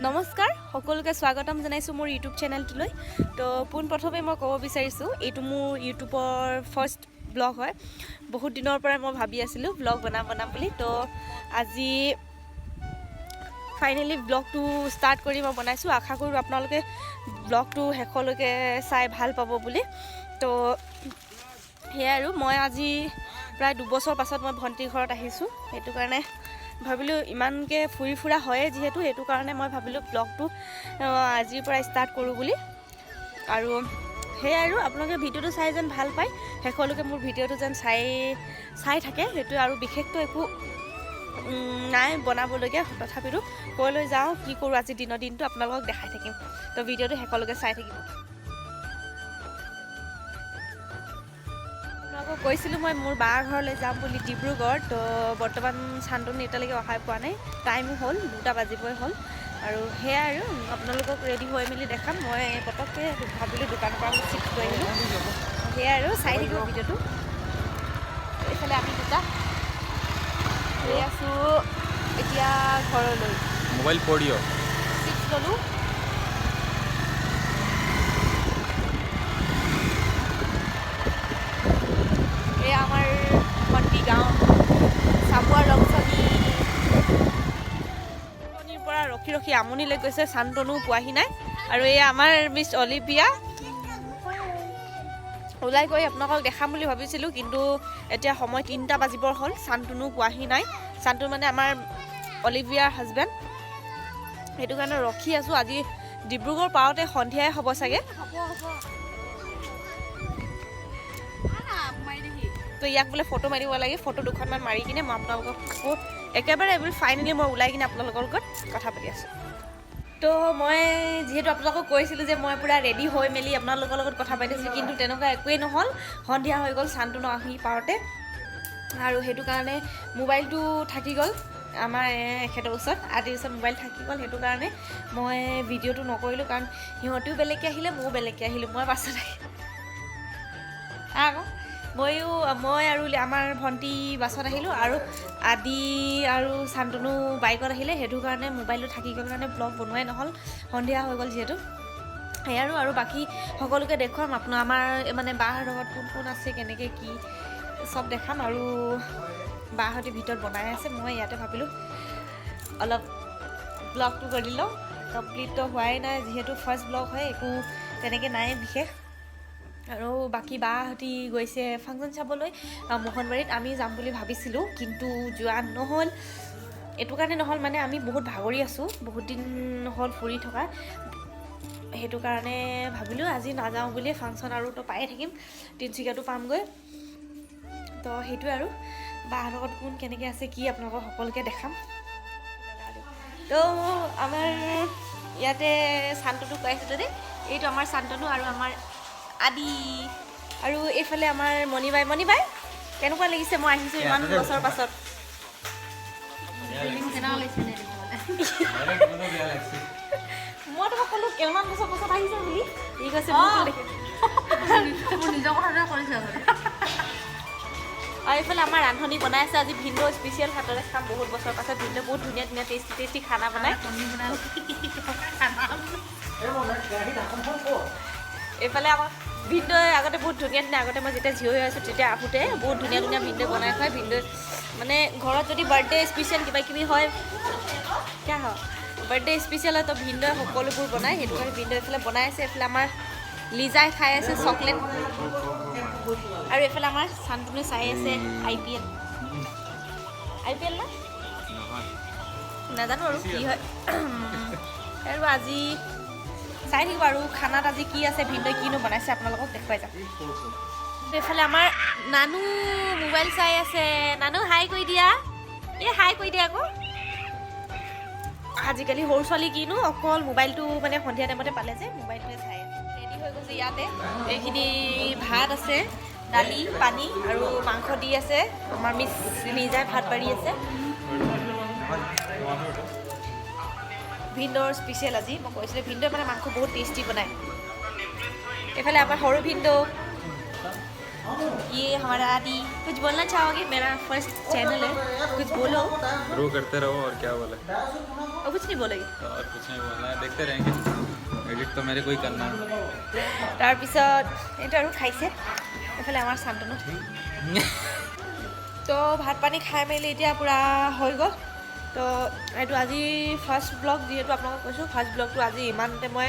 নমস্কাৰ সকলোকে স্বাগতম জনাইছোঁ মোৰ ইউটিউব চেনেলটোলৈ। তো পোনপ্ৰথমে মই ক'ব বিচাৰিছোঁ এইটো মোৰ ইউটিউবৰ ফাৰ্ষ্ট ব্লগ হয়। বহুত দিনৰ পৰাই মই ভাবি আছিলোঁ ব্লগ বনাম বুলি। তো আজি ফাইনেলি ব্লগটো ষ্টাৰ্ট কৰি মই বনাইছোঁ। আশা কৰোঁ আপোনালোকে ব্লগটো শেষলৈকে চাই ভাল পাব বুলি। তো সেয়াই আৰু মই আজি প্ৰায় 2 বছৰ পাছত মই ভণ্টিৰ ঘৰত আহিছোঁ। সেইটো কাৰণে ভাবিলোঁ ইমানকৈ ফুৰি ফুৰা হয়ে যিহেতু, সেইটো কাৰণে মই ভাবিলোঁ ব্লগটো আজিৰ পৰা ষ্টাৰ্ট কৰোঁ বুলি। আৰু সেয়াই আৰু আপোনালোকে ভিডিঅ'টো চাই যেন ভাল পায়, শেষলৈকে মোৰ ভিডিঅ'টো যেন চাই থাকে, সেইটোৱে আৰু বিশেষটো একো নাই বনাবলগীয়া। তথাপিতো কৈ লৈ যাওঁ কি কৰোঁ আজি দিনটো আপোনালোকক দেখাই থাকিম। তো ভিডিঅ'টো শেষলৈকে চাই থাকিব। আপোনালোকক কৈছিলোঁ মই মোৰ বাৰ ঘৰলৈ যাম বুলি ডিব্ৰুগড়। তো বৰ্তমান শান্তনু এতিয়ালৈকে অহাই পোৱা নাই, টাইমো হ'ল 2টা বাজিবই হ'ল। আৰু সেয়াই আৰু আপোনালোকক ৰেডি হৈ মেলি দেখাম। মই পটককৈ ভাবিলোঁ দোকানৰ পৰা মই চিপছ লৈ আহিলোঁ। সেয়াই আৰু চাই থাকিব ভিডিঅ'টো। এইফালে আমি দুটা গৈ আছোঁ এতিয়া ঘৰলৈ। মোবাইল পঢ়িও চিপছ ল'লোঁ। এই আমাৰ ভণ্টি গাঁও চাবুৱা ৰংচনীৰ পৰা ৰখি আমনি লৈ গৈছে, শান্তনু পোৱাহি নাই। আৰু এই আমাৰ মিছ অলিভিয়া ওলাই গৈ আপোনালোকক দেখাম বুলি ভাবিছিলোঁ, কিন্তু এতিয়া সময় 3টা বাজিবৰ হ'ল, শান্তনু পোৱাহি নাই। শান্তনু মানে আমাৰ অলিভিয়াৰ হাজবেণ্ড। সেইটো কাৰণে ৰখি আছোঁ। আজি ডিব্ৰুগড় পাওঁতে সন্ধিয়াই হ'ব চাগে। তো ইয়াক বোলে ফটো মাৰিব লাগে, ফটো 2খনমান মাৰি কিনে মই আপোনালোকক একেবাৰে ফাইনেলি মই ওলাই কিনে আপোনালোকৰ লগত কথা পাতি আছোঁ। তো মই যিহেতু আপোনালোকক কৈছিলোঁ যে মই পূৰা ৰেডি হৈ মেলি আপোনালোকৰ লগত কথা পাতিছিলোঁ, কিন্তু তেনেকুৱা একোৱেই নহ'ল। সন্ধিয়া হৈ গ'ল শান্তনু আহি পাওঁতে, আৰু সেইটো কাৰণে মোবাইলটো থাকি গ'ল আমাৰ এখেতৰ ওচৰত। আদিৰ ওচৰত মোবাইল থাকি গ'ল। সেইটো কাৰণে মই ভিডিঅ'টো নকৰিলোঁ, কাৰণ সিহঁতেও বেলেগকৈ আহিলে, ময়ো বেলেগকৈ আহিলোঁ। মই পাছত আকৌ মই আৰু আমাৰ ভণ্টি বাছত আহিলোঁ, আৰু আদি আৰু শান্তনু বাইকত আহিলে। সেইটো কাৰণে মোবাইলটো থাকি গ'ল কাৰণে ব্লগ বনোৱাই নহ'ল, সন্ধিয়া হৈ গ'ল যিহেতু। সেয়াই আৰু বাকী সকলোকে দেখুৱাম আমাৰ মানে বাহঁতৰ ঘৰত কোন কোন আছে, কেনেকৈ কি চব দেখাম। আৰু বাহঁতে ভিতৰত বনাই আছে, মই ইয়াতে ভাবিলোঁ অলপ ব্লগটো কৰি লওঁ। কমপ্লিটটো হোৱাই নাই যিহেতু ফাৰ্ষ্ট ব্লগ হয়, একো তেনেকৈ নাই বিশেষ। আৰু বাকী বাহঁতি গৈছে ফাংচন চাবলৈ মোহনবাৰীত। আমি যাম বুলি ভাবিছিলোঁ, কিন্তু যোৱা নহ'ল। এইটো কাৰণে নহ'ল মানে আমি বহুত ভাগৰি আছোঁ, বহুত দিন হ'ল ফুৰি থকা। সেইটো কাৰণে ভাবিলোঁ আজি নাযাওঁ বুলিয়ে, ফাংচন আৰু তো পায়ে থাকিম, তিনিচুকীয়াটো পামগৈ। তো সেইটোৱে আৰু বাহঁতৰ লগত কোন কেনেকৈ আছে কি আপোনালোকক সকলোকে দেখাম। তো আমাৰ ইয়াতে শান্তনু কৈ আছিলোঁ দেই, এইটো আমাৰ শান্তনু আৰু আমাৰ আদি। আৰু এইফালে আমাৰ মণিবাই কেনেকুৱা লাগিছে মই আহিছোঁ ইমান বছৰ পাছত? মই তোমাক ক'লোঁ কিমান বছৰ পাছত আহিছে বুলি, ঠিক আছে নিজৰ কথাটো কৰিছে। আৰু এইফালে আমাৰ ৰান্ধনি বনাই আছে আজি ভিনদেউ স্পেচিয়েল হাতৰে খাম বহুত বছৰ পাছত। ভিনদেউ বহুত ধুনীয়া টেষ্টি খানা বনায়। এইফালে আমাৰ ভিনদেউ আগতে বহুত ধুনীয়া আগতে মই যেতিয়া জীয়ৰী হৈ আছোঁ তেতিয়া আহোঁতে বহুত ধুনীয়া ভিনদেউ বনাই খুৱায়। ভিনদেউ মানে ঘৰত যদি বাৰ্থডে স্পেচিয়েল কিবাকিবি হয়, কিয় হয় বাৰ্থডে স্পেচিয়েল হয়, তো ভিনদেউ সকলোবোৰ বনায়। সেইটো কাৰণে ভিনদেউ এইফালে বনাই আছে। এইফালে আমাৰ লিজাই খাই আছে চকলেট, আৰু এইফালে আমাৰ শান্তনু চাই আছে IPL না নাজানো আৰু কি হয়। আৰু আজি চাই থাকিব আৰু খানাত আজি কি আছে, ভিনদেউ কিনো বনাইছে আপোনালোকক দেখুৱাই যাম। এইফালে আমাৰ নানু মোবাইল চাই আছে। নানু হাই কৰি দিয়া, হাই কৰি দিয়া আকৌ। আজিকালি সৰু ছোৱালী কিনো অকল মোবাইলটো মানে সন্ধিয়া টাইমতে পালে যে মোবাইলটোৱে চাই আছে। ৰেডি হৈ গৈছে ইয়াতে। এইখিনি ভাত আছে, দালি পানী আৰু মাংস দি আছে। আমাৰ মিছ লিজাই ভাত বাঢ়ি আছে। ভিনদেউৰ স্পেচিয়েল আজি মই কৈছিলোঁ, ভিনদেউ মানে মাংস বহুত টেষ্টি বনায়। এইফালে আমাৰ সৰু ভিনদেউ, ये हमारा आदि कुछ बोलना चाहोगे? मेरा फर्स्ट चैनल है, कुछ बोलो। ग्रो करते रहो और क्या बोले, और कुछ नहीं बोलेगी। और कुछ नहीं बोलना है, देखते रहेंगे। एडिट तो मेरे को ही करना है। তাৰপিছত এইটো আৰু খাইছে এইফালে আমাৰ শান্তনু। তো ভাত পানী খাই মেলি এতিয়া পূৰা হৈ গ'ল। তো এইটো আজি ফাৰ্ষ্ট ব্লগ, যিহেতু আপোনালোকক কৈছোঁ ফাৰ্ষ্ট ব্লগটো আজি ইমানতে মই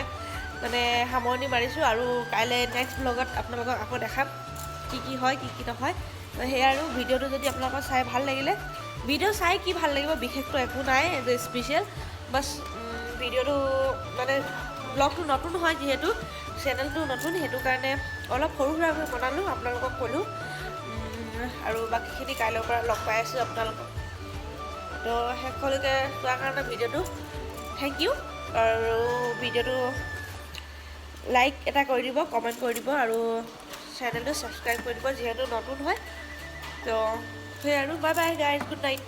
মানে সামৰণি মাৰিছোঁ। আৰু কাইলৈ নেক্সট ব্লগত আপোনালোকক আকৌ দেখাম কি কি হয় কি কি নহয়। তো সেয়া আৰু ভিডিঅ'টো যদি আপোনালোকৰ চাই ভাল লাগিলে, ভিডিঅ' চাই কি ভাল লাগিব বিশেষটো একো নাই স্পেচিয়েল, বাছ ভিডিঅ'টো মানে ব্লগটো নতুন হয় যিহেতু, চেনেলটো নতুন, সেইটো কাৰণে অলপ সৰু সুৰাকৈ বনালোঁ, আপোনালোকক ক'লোঁ। আৰু বাকীখিনি কাইলৈৰ পৰা লগ পাই আছোঁ আপোনালোকক। তো শেষলৈকে চোৱাৰ কাৰণে ভিডিঅ'টো থেংক ইউ। আৰু ভিডিঅ'টো লাইক এটা কৰি দিব, কমেণ্ট কৰি দিব, আৰু চেনেলটো ছাবস্ক্ৰাইব কৰি দিব যিহেতু নতুন হয়। তো সেই আৰু bye bye guys, good night.